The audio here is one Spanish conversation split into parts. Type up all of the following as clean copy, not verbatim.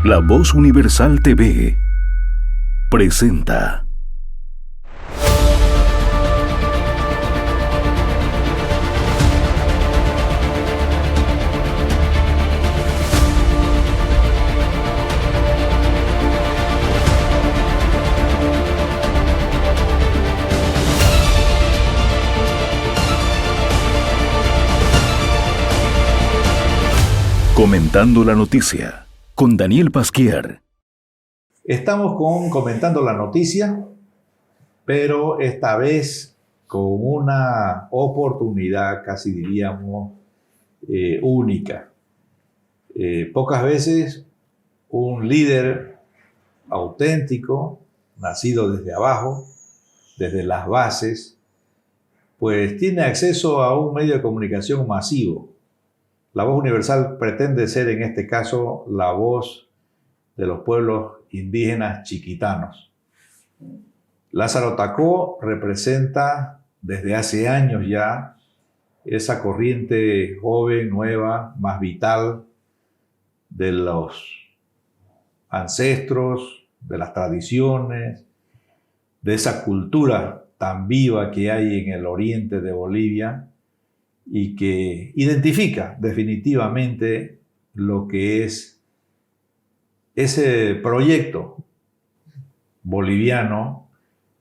La Voz Universal TV presenta. Comentando la noticia, con Daniel Pasquier. Estamos comentando la noticia, pero esta vez con una oportunidad, casi diríamos, única. Pocas veces un líder auténtico, nacido desde abajo, desde las bases, pues tiene acceso a un medio de comunicación masivo. La Voz Universal pretende ser, en este caso, la voz de los pueblos indígenas chiquitanos. Lázaro Tacó representa desde hace años ya esa corriente joven, nueva, más vital de los ancestros, de las tradiciones, de esa cultura tan viva que hay en el oriente de Bolivia, y que identifica definitivamente lo que es ese proyecto boliviano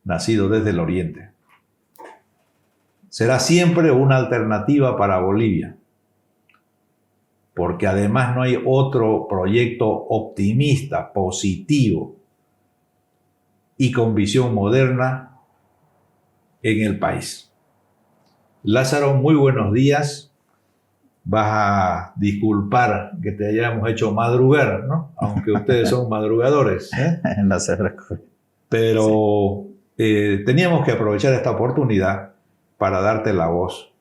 nacido desde el oriente. Será siempre una alternativa para Bolivia, porque además no hay otro proyecto optimista, positivo y con visión moderna en el país. Lázaro, muy buenos días. Vas a disculpar que te hayamos hecho madrugar, ¿no? Aunque ustedes son madrugadores, ¿eh? No se preocupe. Pero teníamos que aprovechar esta oportunidad para darte la voz,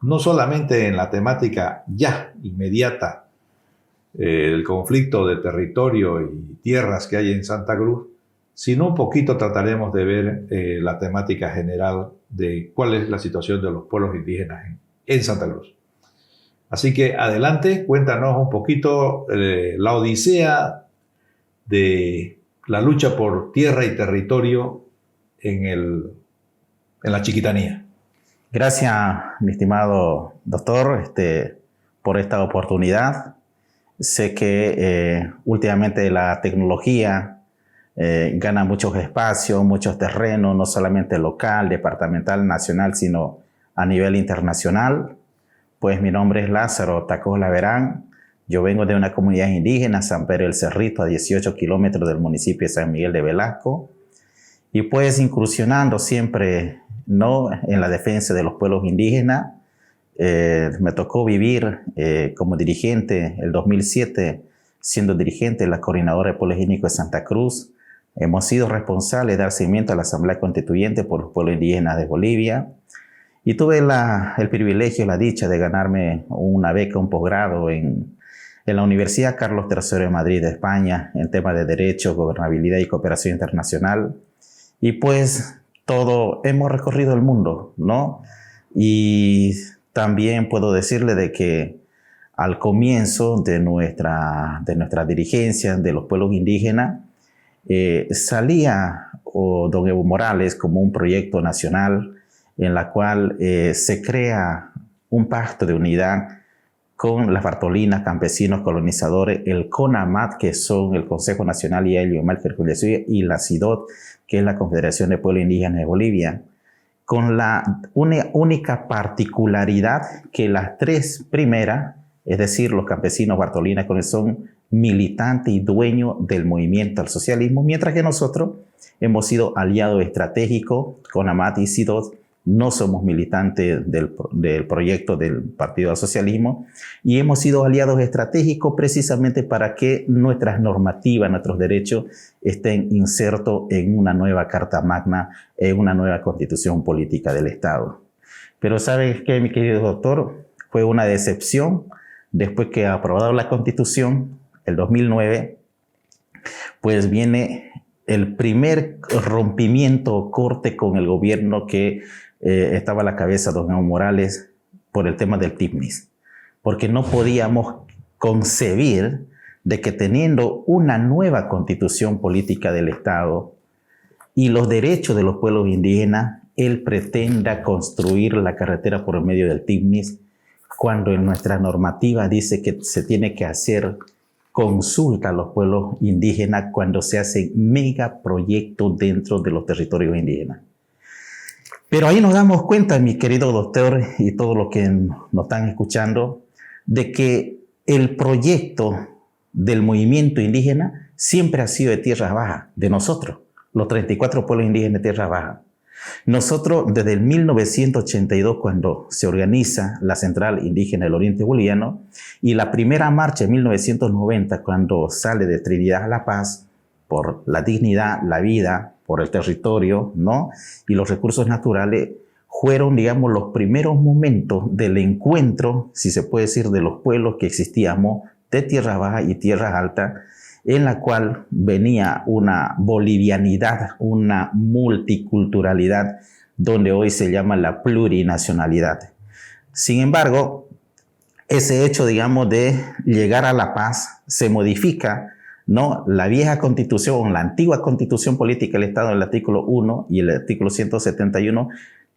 no solamente en la temática ya inmediata, el conflicto de territorio y tierras que hay en Santa Cruz, sino un poquito trataremos de ver la temática general de cuál es la situación de los pueblos indígenas en Santa Cruz. Así que adelante, cuéntanos un poquito la odisea de la lucha por tierra y territorio en la Chiquitanía. Gracias, mi estimado doctor, por esta oportunidad. Sé que últimamente la tecnología gana muchos espacios, muchos terrenos, no solamente local, departamental, nacional, sino a nivel internacional. Pues mi nombre es Lázaro Tacó Laverán. Yo vengo de una comunidad indígena, San Pedro del Cerrito, a 18 kilómetros del municipio de San Miguel de Velasco. Y pues incursionando siempre, ¿no?, en la defensa de los pueblos indígenas. Me tocó vivir como dirigente el 2007, siendo dirigente de la Coordinadora de Pueblos Indígenas de Santa Cruz. Hemos sido responsables de dar seguimiento a la Asamblea Constituyente por los pueblos indígenas de Bolivia. Y tuve el privilegio, la dicha de ganarme una beca, un posgrado en la Universidad Carlos III de Madrid, de España, en temas de Derecho, Gobernabilidad y Cooperación Internacional. Y pues hemos recorrido el mundo, ¿no? Y también puedo decirle de que al comienzo de nuestra dirigencia de los pueblos indígenas, salía don Evo Morales como un proyecto nacional en la cual se crea un pacto de unidad con las Bartolinas, campesinos, colonizadores, el CONAMAT, que son el Consejo Nacional y la CIDOT, que es la Confederación de Pueblos Indígenas de Bolivia, con la única particularidad que las tres primeras, es decir, los campesinos, Bartolinas, son militantes y dueños del movimiento al socialismo, mientras que nosotros hemos sido aliados estratégicos con CONAMAT y CIDOT. No somos militantes del proyecto del Partido al Socialismo y hemos sido aliados estratégicos precisamente para que nuestras normativas, nuestros derechos estén insertos en una nueva Carta Magna, en una nueva Constitución Política del Estado. Pero ¿sabes qué, mi querido doctor? Fue una decepción después que aprobado la Constitución, el 2009, pues viene el primer rompimiento o corte con el gobierno que estaba a la cabeza don Evo Morales por el tema del TIPNIS, porque no podíamos concebir de que teniendo una nueva constitución política del Estado y los derechos de los pueblos indígenas, él pretenda construir la carretera por el medio del TIPNIS, cuando en nuestra normativa dice que se tiene que hacer consulta a los pueblos indígenas cuando se hacen megaproyectos dentro de los territorios indígenas. Pero ahí nos damos cuenta, mi querido doctor y todos los que nos están escuchando, de que el proyecto del movimiento indígena siempre ha sido de tierras bajas, de nosotros, los 34 pueblos indígenas de tierras bajas. Nosotros, desde el 1982, cuando se organiza la Central Indígena del Oriente Boliviano, y la primera marcha en 1990, cuando sale de Trinidad a La Paz, por la dignidad, la vida, por el territorio, ¿no?, y los recursos naturales, fueron, digamos, los primeros momentos del encuentro, si se puede decir, de los pueblos que existíamos, de tierras bajas y tierras altas, en la cual venía una bolivianidad, una multiculturalidad, donde hoy se llama la plurinacionalidad. Sin embargo, ese hecho, digamos, de llegar a la paz se modifica, ¿no? La vieja constitución, la antigua constitución política del Estado, el artículo 1 y el artículo 171,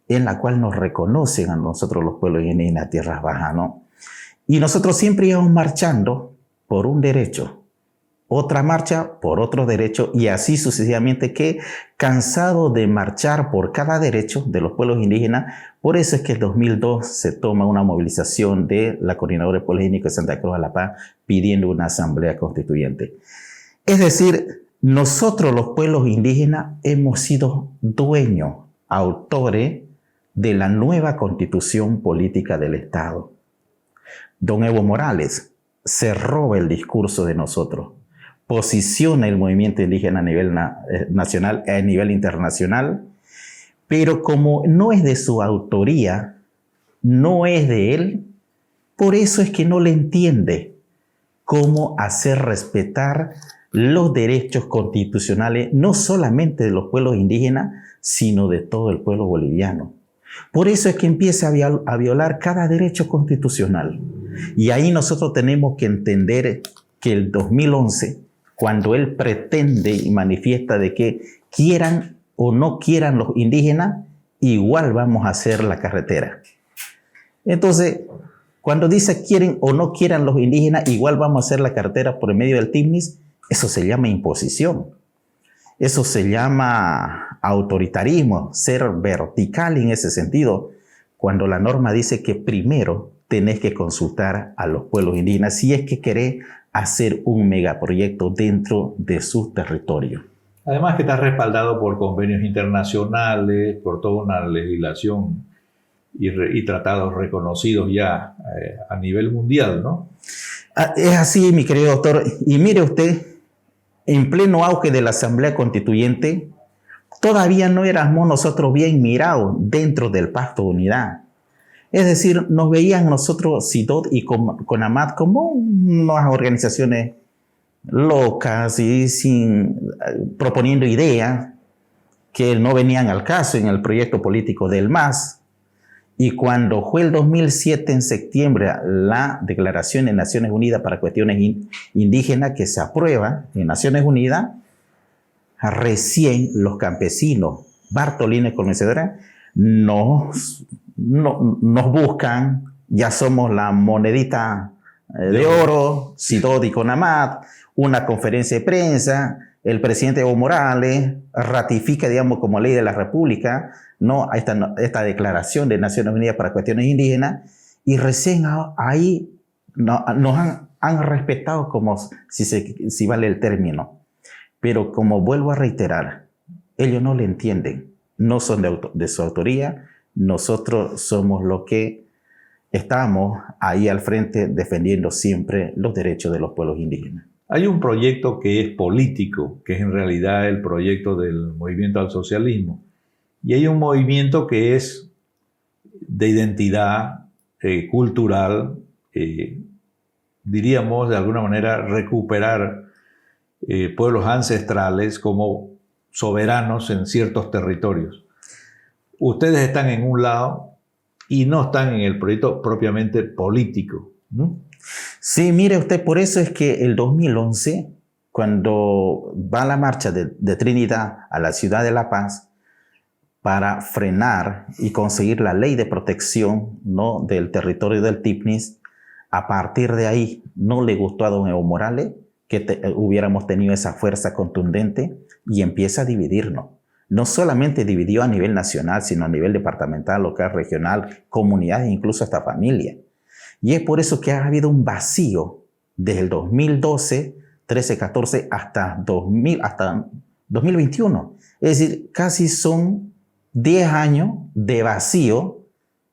en la cual nos reconocen a nosotros los pueblos indígenas de tierras bajas, ¿no? Y nosotros siempre íbamos marchando por un derecho, otra marcha por otro derecho, y así sucesivamente, que cansado de marchar por cada derecho de los pueblos indígenas, por eso es que en 2002 se toma una movilización de la Coordinadora de Pueblos Indígenas de Santa Cruz de La Paz pidiendo una asamblea constituyente. Es decir, nosotros los pueblos indígenas hemos sido dueños, autores de la nueva constitución política del Estado. Don Evo Morales se roba el discurso de nosotros, posiciona el movimiento indígena a nivel nacional y a nivel internacional, pero como no es de su autoría, no es de él, por eso es que no le entiende cómo hacer respetar los derechos constitucionales, no solamente de los pueblos indígenas, sino de todo el pueblo boliviano. Por eso es que empieza a violar cada derecho constitucional. Y ahí nosotros tenemos que entender que el 2011, cuando él pretende y manifiesta de que quieran o no quieran los indígenas, igual vamos a hacer la carretera. Entonces, cuando dice quieren o no quieran los indígenas, igual vamos a hacer la carretera por el medio del TIPNIS, eso se llama imposición. Eso se llama autoritarismo, ser vertical en ese sentido, cuando la norma dice que primero tenés que consultar a los pueblos indígenas si es que querés hacer un megaproyecto dentro de sus territorios. Además que está respaldado por convenios internacionales, por toda una legislación y tratados reconocidos ya a nivel mundial, ¿no? Es así, mi querido doctor. Y mire usted, en pleno auge de la Asamblea Constituyente, todavía no éramos nosotros bien mirados dentro del Pacto de Unidad. Es decir, nos veían nosotros, CIDOT y CONAMAT, como unas organizaciones locas y proponiendo ideas que no venían al caso en el proyecto político del MAS. Y cuando fue el 2007, en septiembre, la Declaración de Naciones Unidas para Cuestiones Indígenas que se aprueba en Naciones Unidas, recién los campesinos, Bartolina y Convencedora, nos buscan, ya somos la monedita de oro, CIDOT y CONAMAT, una conferencia de prensa, el presidente Evo Morales ratifica, digamos, como ley de la República, ¿no?, esta Declaración de Naciones Unidas para Cuestiones Indígenas, y recién ahí nos han respetado, como si vale el término. Pero como vuelvo a reiterar, ellos no le entienden, no son de su autoría. Nosotros somos los que estamos ahí al frente defendiendo siempre los derechos de los pueblos indígenas. Hay un proyecto que es político, que es en realidad el proyecto del movimiento al socialismo. Y hay un movimiento que es de identidad cultural, diríamos de alguna manera recuperar pueblos ancestrales como soberanos en ciertos territorios. Ustedes están en un lado y no están en el proyecto propiamente político, ¿no? Sí, mire usted, por eso es que el 2011, cuando va la marcha de Trinidad a la ciudad de La Paz para frenar y conseguir la ley de protección, ¿no?, del territorio del TIPNIS, a partir de ahí no le gustó a don Evo Morales que hubiéramos tenido esa fuerza contundente y empieza a dividirnos. No solamente dividió a nivel nacional, sino a nivel departamental, local, regional, comunidades e incluso hasta familia. Y es por eso que ha habido un vacío desde el 2012, 13, 14 hasta 2021. Es decir, casi son 10 años de vacío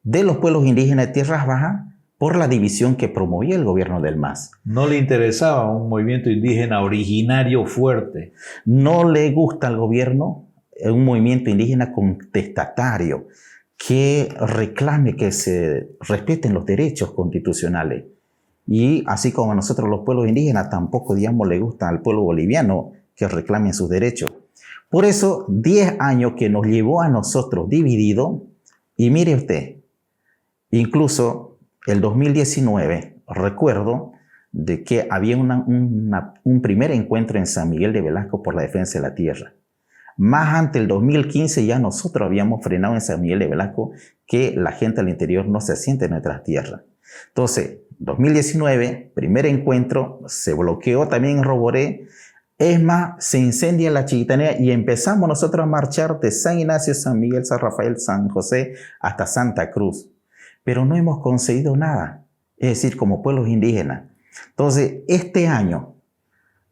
de los pueblos indígenas de Tierras Bajas por la división que promovía el gobierno del MAS. No le interesaba un movimiento indígena originario fuerte. No le gusta al gobierno un movimiento indígena contestatario que reclame que se respeten los derechos constitucionales. Y así como a nosotros los pueblos indígenas tampoco, digamos, le gusta al pueblo boliviano que reclamen sus derechos. Por eso, 10 años que nos llevó a nosotros dividido, y mire usted, incluso el 2019, recuerdo de que había un primer encuentro en San Miguel de Velasco por la defensa de la tierra. Más antes, el 2015, ya nosotros habíamos frenado en San Miguel de Velasco que la gente al interior no se asiente en nuestras tierras. Entonces, 2019, primer encuentro, se bloqueó también en Roboré. Es más, se incendia la Chiquitanía y empezamos nosotros a marchar de San Ignacio, San Miguel, San Rafael, San José hasta Santa Cruz. Pero no hemos conseguido nada, es decir, como pueblos indígenas. Entonces, este año,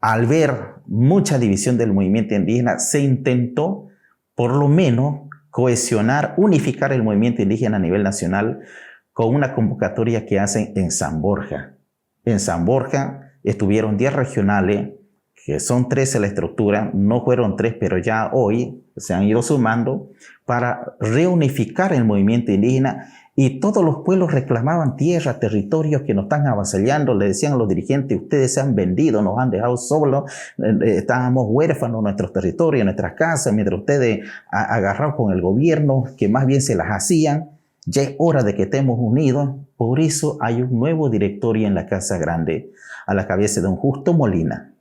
al ver mucha división del movimiento indígena, se intentó por lo menos cohesionar, unificar el movimiento indígena a nivel nacional con una convocatoria que hacen en San Borja. En San Borja estuvieron 10 regionales, que son 13 la estructura, no fueron 3, pero ya hoy se han ido sumando para reunificar el movimiento indígena. Y todos los pueblos reclamaban tierra, territorios que nos están avasallando. Le decían a los dirigentes, ustedes se han vendido, nos han dejado solos, estábamos huérfanos en nuestros territorios, en nuestras casas, mientras ustedes agarrados con el gobierno, que más bien se las hacían. Ya es hora de que estemos unidos. Por eso hay un nuevo directorio en la Casa Grande, a la cabeza de don Justo Molina.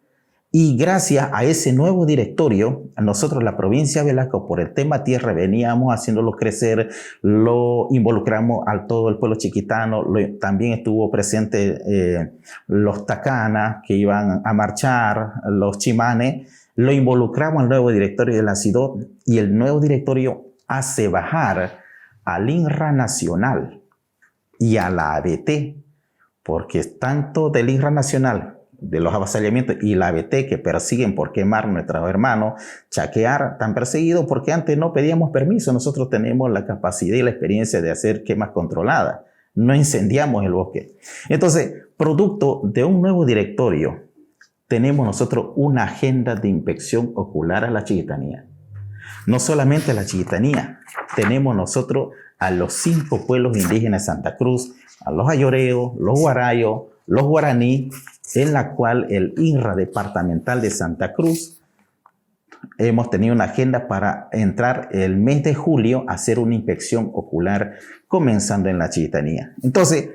Y gracias a ese nuevo directorio, nosotros, la provincia de Velasco, por el tema tierra, veníamos haciéndolo crecer, lo involucramos a todo el pueblo chiquitano, también estuvo presente los tacanas que iban a marchar, los chimanes, lo involucramos al nuevo directorio de la ciudad y el nuevo directorio hace bajar al INRA Nacional y a la ABT, porque tanto del INRA Nacional, de los avasallamientos, y la ABT que persiguen por quemar nuestros hermanos, chaquear, tan perseguidos porque antes no pedíamos permiso. Nosotros tenemos la capacidad y la experiencia de hacer quemas controladas, no incendiamos el bosque. Entonces, producto de un nuevo directorio, tenemos nosotros una agenda de inspección ocular a la Chiquitanía. No solamente a la Chiquitanía, tenemos nosotros a los 5 pueblos indígenas de Santa Cruz, a los ayoreos, los guarayos, los guaraní, en la cual el INRA departamental de Santa Cruz hemos tenido una agenda para entrar el mes de julio a hacer una inspección ocular comenzando en la Chiquitanía. Entonces,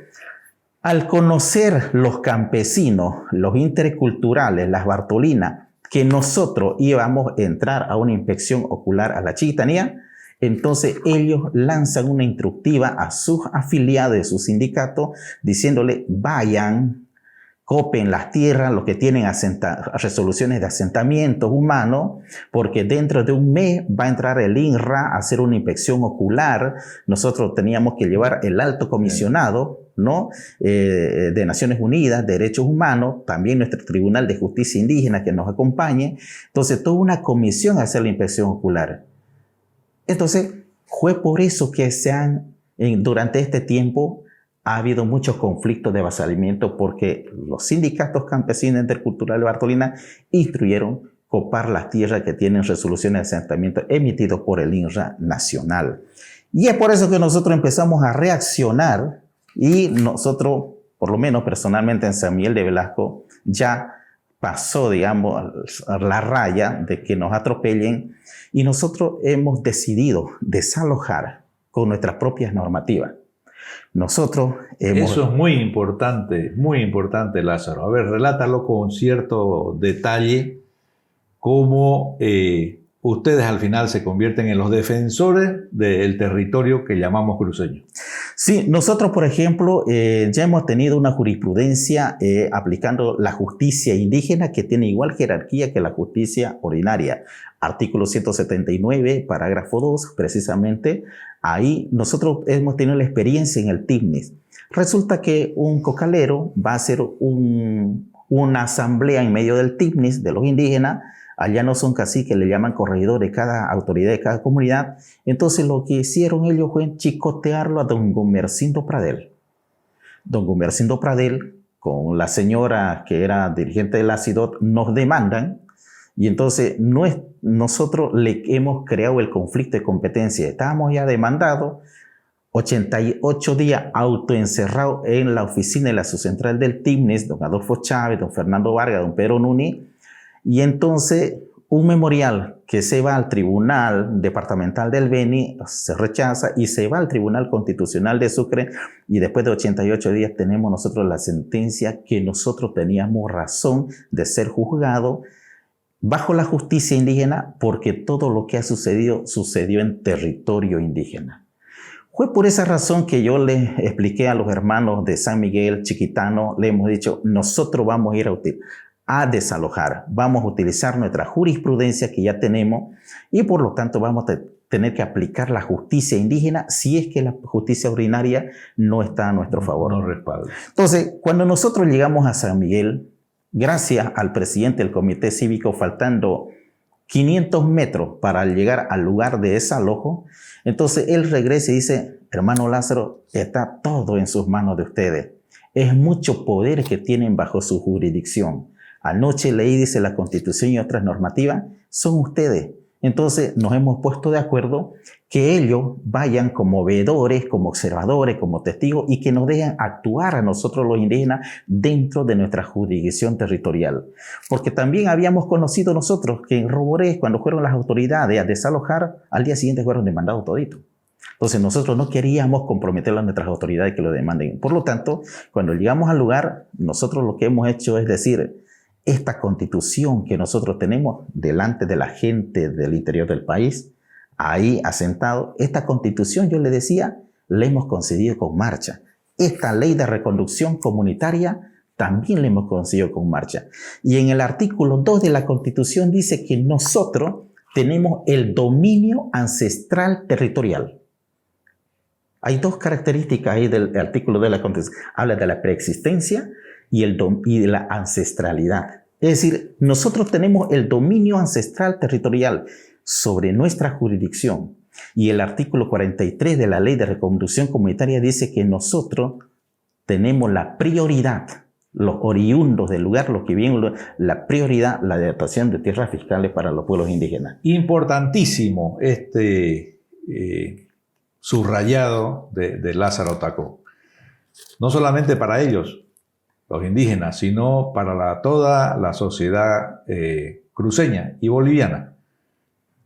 al conocer los campesinos, los interculturales, las Bartolinas, que nosotros íbamos a entrar a una inspección ocular a la Chiquitanía, entonces ellos lanzan una instructiva a sus afiliados de su sindicato diciéndole, vayan, copen las tierras, los que tienen resoluciones de asentamientos humanos, porque dentro de un mes va a entrar el INRA a hacer una inspección ocular. Nosotros teníamos que llevar el alto comisionado, ¿no?, de Naciones Unidas, Derechos Humanos, también nuestro Tribunal de Justicia Indígena que nos acompañe. Entonces, toda una comisión a hacer la inspección ocular. Entonces, fue por eso que durante este tiempo ha habido muchos conflictos de avasallamiento, porque los sindicatos campesinos interculturales Bartolinas instruyeron copar las tierras que tienen resoluciones de asentamiento emitidas por el INRA nacional. Y es por eso que nosotros empezamos a reaccionar y nosotros, por lo menos personalmente en San Miguel de Velasco, ya pasó, digamos, la raya de que nos atropellen y nosotros hemos decidido desalojar con nuestras propias normativas. Nosotros hemos... Eso es muy importante, Lázaro. A ver, relátalo con cierto detalle, cómo ustedes al final se convierten en los defensores del territorio que llamamos cruceño. Sí, nosotros, por ejemplo, ya hemos tenido una jurisprudencia aplicando la justicia indígena que tiene igual jerarquía que la justicia ordinaria. Artículo 179, parágrafo 2, precisamente, ahí nosotros hemos tenido la experiencia en el TICNIS. Resulta que un cocalero va a hacer una asamblea en medio del TICNIS de los indígenas. Allá no son caciques, le llaman corregidor de cada autoridad de cada comunidad. Entonces lo que hicieron ellos fue chicotearlo a don Gumersindo Pradel. Don Gumersindo Pradel, con la señora que era dirigente de la CIDOT, nos demandan. Y entonces nosotros le hemos creado el conflicto de competencia. Estábamos ya demandados, 88 días autoencerrados en la oficina de la subcentral del TICNIS, don Adolfo Chávez, don Fernando Vargas, don Pedro Núñez. Y entonces un memorial que se va al Tribunal Departamental del Beni se rechaza y se va al Tribunal Constitucional de Sucre, y después de 88 días tenemos nosotros la sentencia que nosotros teníamos razón de ser juzgados bajo la justicia indígena porque todo lo que ha sucedido sucedió en territorio indígena. Fue por esa razón que yo le expliqué a los hermanos de San Miguel Chiquitano, le hemos dicho, nosotros vamos a ir a desalojar, vamos a utilizar nuestra jurisprudencia que ya tenemos y por lo tanto vamos a tener que aplicar la justicia indígena si es que la justicia ordinaria no está a nuestro favor. No respalda. Entonces, cuando nosotros llegamos a San Miguel, gracias al presidente del comité cívico, faltando 500 metros para llegar al lugar de desalojo, entonces él regresa y dice, hermano Lázaro, está todo en sus manos de ustedes. Es mucho poder que tienen bajo su jurisdicción. Anoche leí, dice, la Constitución y otras normativas, son ustedes. Entonces nos hemos puesto de acuerdo que ellos vayan como veedores, como observadores, como testigos y que nos dejen actuar a nosotros los indígenas dentro de nuestra jurisdicción territorial. Porque también habíamos conocido nosotros que en Roboré, cuando fueron las autoridades a desalojar, al día siguiente fueron demandados toditos. Entonces nosotros no queríamos comprometer a nuestras autoridades que lo demanden. Por lo tanto, cuando llegamos al lugar, nosotros lo que hemos hecho es decir, esta constitución que nosotros tenemos delante de la gente del interior del país, ahí asentado, esta constitución, yo le decía, la hemos concedido con marcha. Esta ley de reconducción comunitaria también la hemos concedido con marcha. Y en el artículo 2 de la constitución dice que nosotros tenemos el dominio ancestral territorial. Hay dos características ahí del artículo de la constitución. Habla de la preexistencia y de la ancestralidad. Es decir, nosotros tenemos el dominio ancestral territorial sobre nuestra jurisdicción. Y el artículo 43 de la Ley de Reconducción Comunitaria dice que nosotros tenemos la prioridad, los oriundos del lugar, los que viven, la prioridad, la adaptación de tierras fiscales para los pueblos indígenas. Importantísimo este subrayado de Lázaro Tacó. No solamente para ellos, los indígenas, sino para toda la sociedad cruceña y boliviana.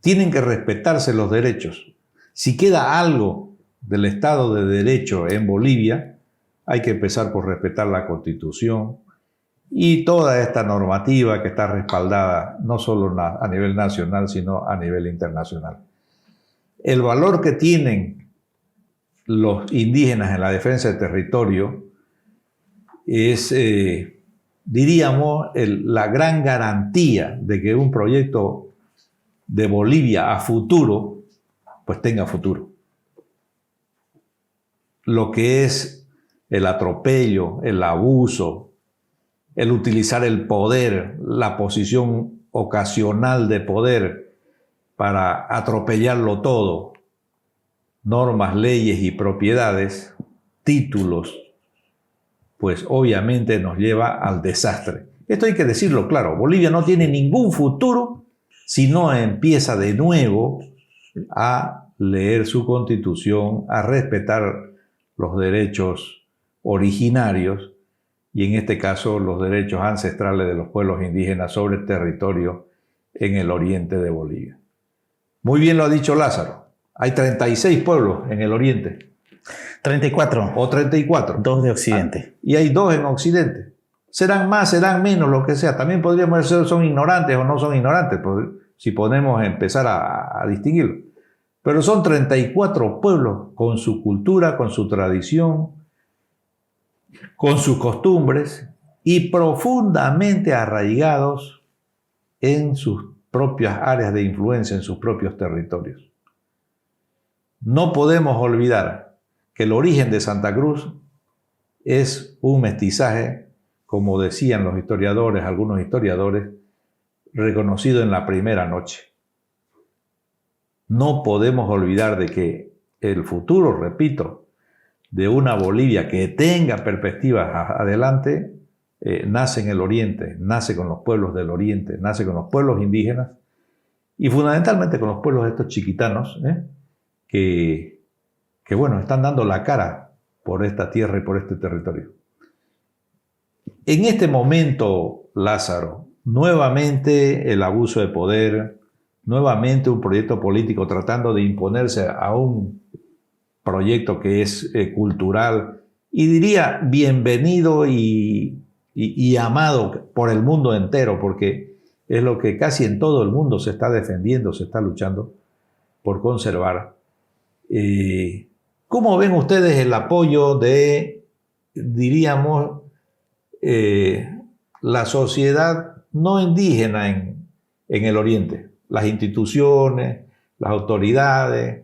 Tienen que respetarse los derechos. Si queda algo del Estado de Derecho en Bolivia, hay que empezar por respetar la Constitución y toda esta normativa que está respaldada no solo a nivel nacional, sino a nivel internacional. El valor que tienen los indígenas en la defensa del territorio es, diríamos, la gran garantía de que un proyecto de Bolivia a futuro, pues tenga futuro. Lo que es el atropello, el abuso, el utilizar el poder, la posición ocasional de poder para atropellarlo todo, normas, leyes y propiedades, títulos, pues obviamente nos lleva al desastre. Esto hay que decirlo claro, Bolivia no tiene ningún futuro si no empieza de nuevo a leer su constitución, a respetar los derechos originarios y en este caso los derechos ancestrales de los pueblos indígenas sobre el territorio en el oriente de Bolivia. Muy bien lo ha dicho Lázaro, hay 36 pueblos en el oriente. 34. o 34. 2 de Occidente. Y hay 2 en Occidente. Serán más, serán menos, lo que sea. También podríamos decir son ignorantes o no son ignorantes, si podemos empezar a distinguirlo. Pero son 34 pueblos con su cultura, con su tradición, con sus costumbres y profundamente arraigados en sus propias áreas de influencia, en sus propios territorios. No podemos olvidar que el origen de Santa Cruz es un mestizaje, como decían los historiadores, algunos historiadores, reconocido en la primera noche. No podemos olvidar de que el futuro, repito, de una Bolivia que tenga perspectivas adelante, nace en el Oriente, nace con los pueblos del Oriente, nace con los pueblos indígenas y fundamentalmente con los pueblos estos chiquitanos, que bueno, están dando la cara por esta tierra y por este territorio. En este momento, Lázaro, nuevamente el abuso de poder, nuevamente un proyecto político tratando de imponerse a un proyecto que es cultural y diría bienvenido y amado por el mundo entero, porque es lo que casi en todo el mundo se está defendiendo, se está luchando por conservar. ¿Cómo ven ustedes el apoyo de, diríamos, la sociedad no indígena en el Oriente? Las instituciones, las autoridades,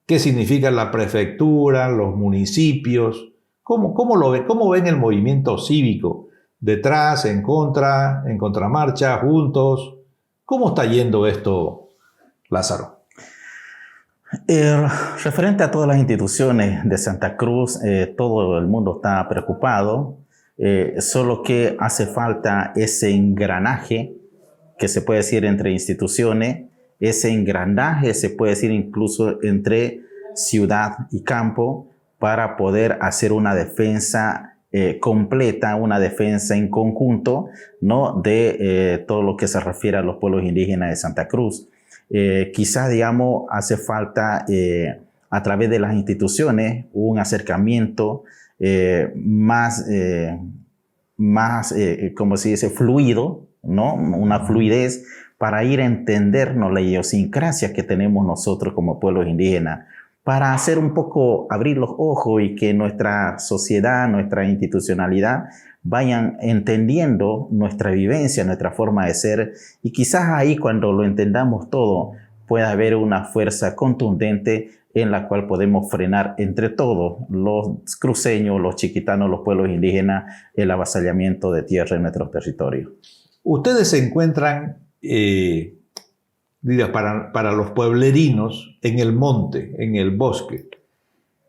qué significa la prefectura, los municipios, ¿cómo lo ven? ¿Cómo ven el movimiento cívico? Detrás, en contra, en contramarcha, juntos. ¿Cómo está yendo esto, Lázaro? Referente a todas las instituciones de Santa Cruz, todo el mundo está preocupado, solo que hace falta ese engranaje que se puede decir entre instituciones, ese engranaje se puede decir incluso entre ciudad y campo para poder hacer una defensa completa, una defensa en conjunto, ¿no? de todo lo que se refiere a los pueblos indígenas de Santa Cruz. Quizás, digamos, hace falta a través de las instituciones un acercamiento más, como se dice, fluido, ¿no? Una fluidez para ir a entendernos la idiosincrasia que tenemos nosotros como pueblos indígenas, para hacer un poco, abrir los ojos y que nuestra sociedad, nuestra institucionalidad vayan entendiendo nuestra vivencia, nuestra forma de ser, y quizás ahí cuando lo entendamos todo pueda haber una fuerza contundente en la cual podemos frenar entre todos, los cruceños, los chiquitanos, los pueblos indígenas, el avasallamiento de tierra en nuestros territorios. Ustedes se encuentran, para los pueblerinos, en el monte, en el bosque.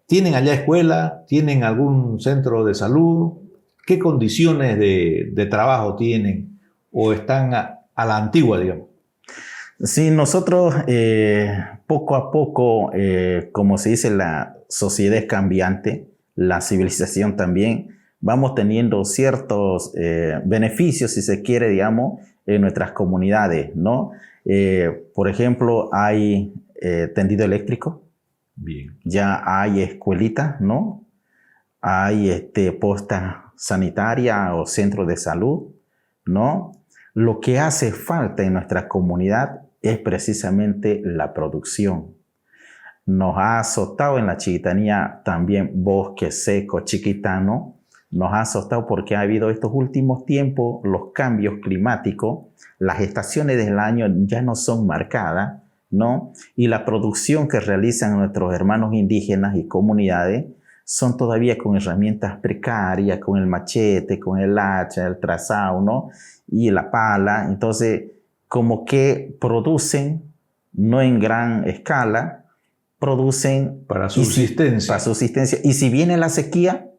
¿Tienen allá escuela? ¿Tienen algún centro de salud? ¿Qué condiciones de trabajo tienen? ¿O están a la antigua, digamos? Sí, nosotros poco a poco, como se dice, la sociedad es cambiante, la civilización también, vamos teniendo ciertos beneficios, si se quiere, digamos, en nuestras comunidades, ¿no? Por ejemplo, hay tendido eléctrico. Bien. Ya hay escuelitas, ¿no? Hay postas sanitarias o centros de salud, ¿no? Lo que hace falta en nuestra comunidad es precisamente la producción. Nos ha azotado en la chiquitanía también bosque seco chiquitano. Nos ha azotado porque ha habido estos últimos tiempos los cambios climáticos, las estaciones del año ya no son marcadas, ¿no? Y la producción que realizan nuestros hermanos indígenas y comunidades son todavía con herramientas precarias, con el machete, con el hacha, el trazado, ¿no? Y la pala. Entonces, como que producen, no en gran escala, producen para subsistencia. Para subsistencia. Y si viene la sequía,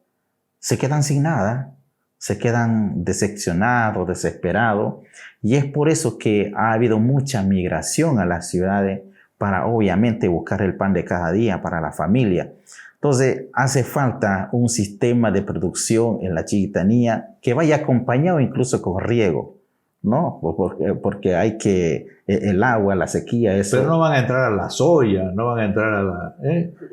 se quedan sin nada, se quedan decepcionados, desesperados. Y es por eso que ha habido mucha migración a las ciudades para obviamente buscar el pan de cada día para la familia. Entonces hace falta un sistema de producción en la chiquitanía que vaya acompañado incluso con riego, ¿no? Porque hay que, el agua, la sequía, eso. Pero no van a entrar a la soya, no van a entrar a la...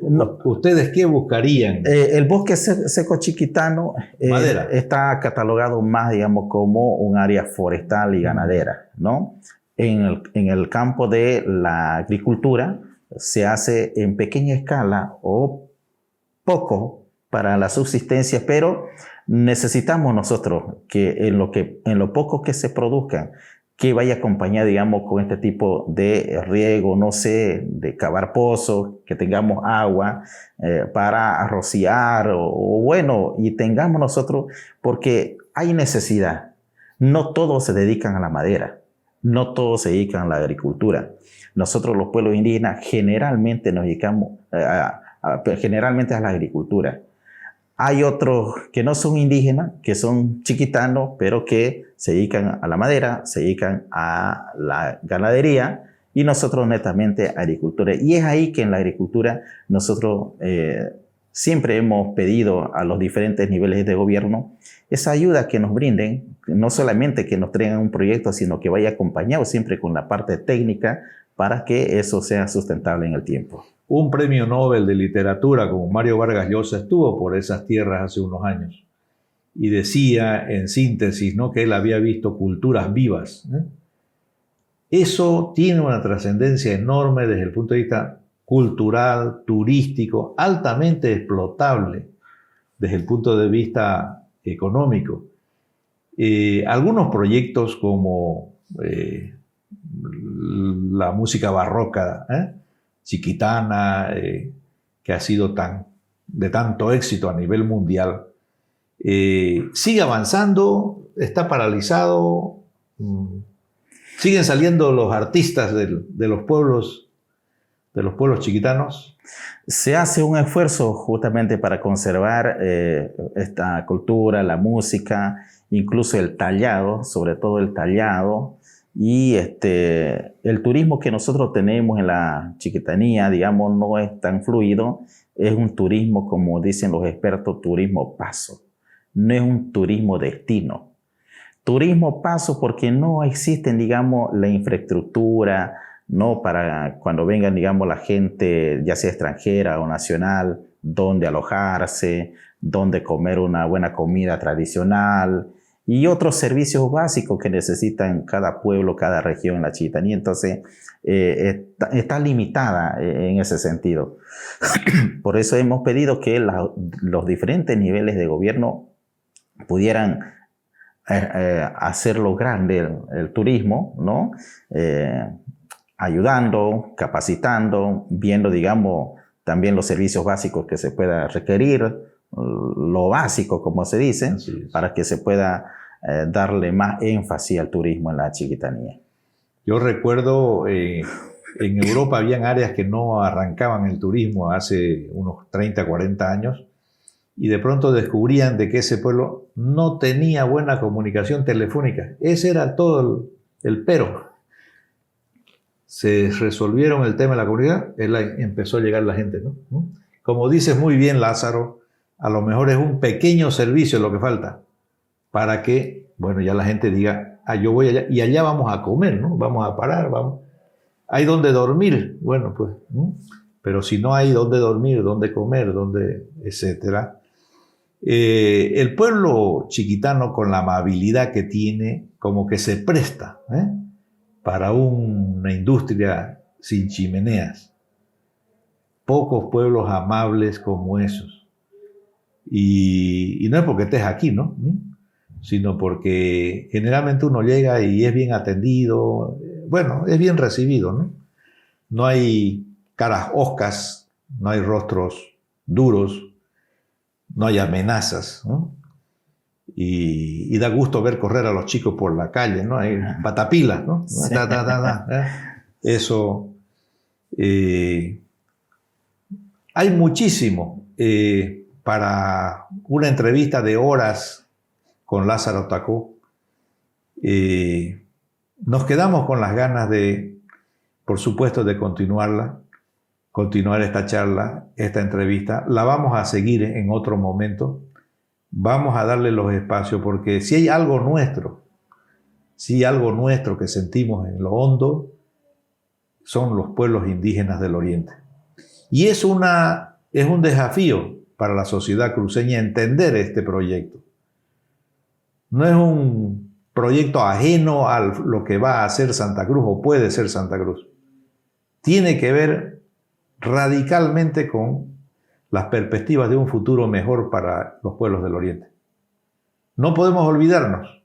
No. ¿Ustedes qué buscarían? El bosque seco chiquitano Madera. está catalogado más, digamos, como un área forestal y ganadera, ¿no? En el campo de la agricultura se hace en pequeña escala o poco para la subsistencia, pero necesitamos nosotros que en lo poco que se produzca, que vaya acompañado, digamos, con este tipo de riego, no sé, de cavar pozos, que tengamos agua para rociar o bueno, y tengamos nosotros, porque hay necesidad. No todos se dedican a la madera, no todos se dedican a la agricultura. Nosotros los pueblos indígenas generalmente nos dedicamos generalmente a la agricultura. Hay otros que no son indígenas, que son chiquitanos, pero que se dedican a la madera, se dedican a la ganadería y nosotros netamente a agricultura. Y es ahí que en la agricultura nosotros siempre hemos pedido a los diferentes niveles de gobierno esa ayuda que nos brinden, no solamente que nos traigan un proyecto, sino que vaya acompañado siempre con la parte técnica para que eso sea sustentable en el tiempo. Un premio Nobel de literatura como Mario Vargas Llosa estuvo por esas tierras hace unos años y decía en síntesis, ¿no?, que él había visto culturas vivas. Eso tiene una trascendencia enorme desde el punto de vista cultural, turístico, altamente explotable desde el punto de vista económico. Algunos proyectos como la música barroca, chiquitana, que ha sido de tanto éxito a nivel mundial, sigue avanzando, está paralizado, siguen saliendo los artistas de los pueblos chiquitanos. Se hace un esfuerzo justamente para conservar esta cultura, la música, incluso el tallado, sobre todo el tallado, y el turismo que nosotros tenemos en la Chiquitanía, digamos, no es tan fluido, es un turismo, como dicen los expertos, turismo paso, no es un turismo destino. Turismo paso porque no existen, digamos, la infraestructura, no para cuando vengan, digamos, la gente, ya sea extranjera o nacional, donde alojarse, donde comer una buena comida tradicional y otros servicios básicos que necesitan cada pueblo, cada región en la Chiquitanía. Entonces, está limitada en ese sentido. Por eso hemos pedido que los diferentes niveles de gobierno pudieran hacerlo grande el turismo, ¿no? Ayudando, capacitando, viendo, digamos, también los servicios básicos que se pueda requerir, lo básico, como se dice, para que se pueda darle más énfasis al turismo en la Chiquitanía. Yo recuerdo, en Europa habían áreas que no arrancaban el turismo hace unos 30, 40 años, y de pronto descubrían de que ese pueblo no tenía buena comunicación telefónica. Ese era todo el pero. Se resolvieron el tema de la comunidad, empezó a llegar la gente, ¿no? Como dices muy bien, Lázaro, a lo mejor es un pequeño servicio lo que falta para que, bueno, ya la gente diga, yo voy allá y allá vamos a comer, ¿no? Vamos a parar, vamos. Hay donde dormir, bueno, pues, pero si no hay donde dormir, donde comer, etcétera. El pueblo chiquitano, con la amabilidad que tiene, como que se presta, para una industria sin chimeneas. Pocos pueblos amables como esos. Y no es porque estés aquí, ¿no? Sino porque generalmente uno llega y es bien atendido, bueno, es bien recibido, ¿no? No hay caras hoscas, no hay rostros duros, no hay amenazas, ¿no? Y da gusto ver correr a los chicos por la calle, ¿no? Hay patapilas, ¿no? Sí. Eso. Hay muchísimo para una entrevista de horas con Lázaro Tacó. Nos quedamos con las ganas de, por supuesto, de continuar esta charla, esta entrevista. La vamos a seguir en otro momento. Vamos a darle los espacios, porque si hay algo nuestro sí algo nuestro que sentimos en lo hondo son los pueblos indígenas del Oriente. Y es un desafío para la sociedad cruceña entender este proyecto. No es un proyecto ajeno a lo que va a hacer Santa Cruz o puede ser Santa Cruz. Tiene que ver radicalmente con las perspectivas de un futuro mejor para los pueblos del Oriente. No podemos olvidarnos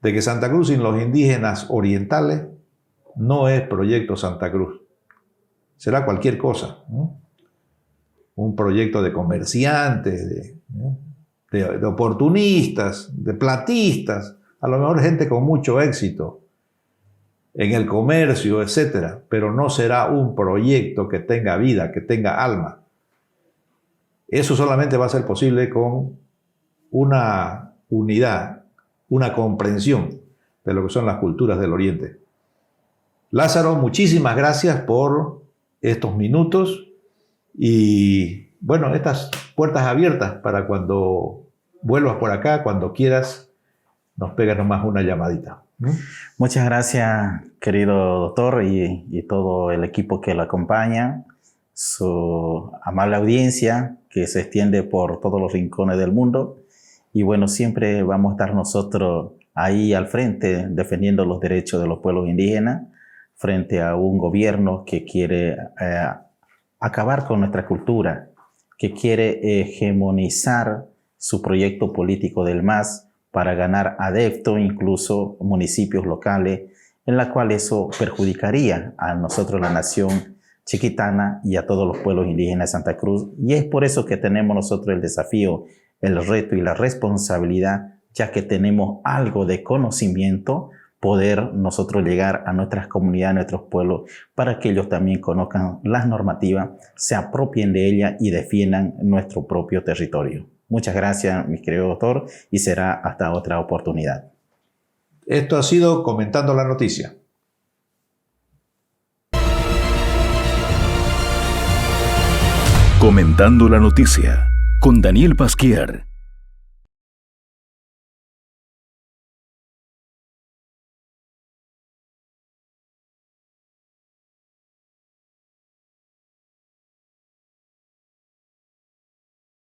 de que Santa Cruz sin los indígenas orientales no es proyecto Santa Cruz. Será cualquier cosa, ¿no? Un proyecto de comerciantes, de oportunistas, de platistas, a lo mejor gente con mucho éxito en el comercio, etc. Pero no será un proyecto que tenga vida, que tenga alma. Eso solamente va a ser posible con una unidad, una comprensión de lo que son las culturas del Oriente. Lázaro, muchísimas gracias por estos minutos y bueno, estas puertas abiertas para cuando vuelvas por acá, cuando quieras, nos pegas nomás una llamadita. Muchas gracias, querido doctor, y todo el equipo que lo acompaña, su amable audiencia que se extiende por todos los rincones del mundo. Y bueno, siempre vamos a estar nosotros ahí al frente defendiendo los derechos de los pueblos indígenas frente a un gobierno que quiere acabar con nuestra cultura, que quiere hegemonizar su proyecto político del MAS para ganar adeptos, incluso municipios locales, en la cual eso perjudicaría a nosotros, la nación chiquitana, y a todos los pueblos indígenas de Santa Cruz. Y es por eso que tenemos nosotros el desafío, el reto y la responsabilidad, ya que tenemos algo de conocimiento, poder nosotros llegar a nuestras comunidades, a nuestros pueblos, para que ellos también conozcan las normativas, se apropien de ellas y defiendan nuestro propio territorio. Muchas gracias, mi querido doctor, y será hasta otra oportunidad. Esto ha sido Comentando la Noticia. Comentando la Noticia con Daniel Pasquier.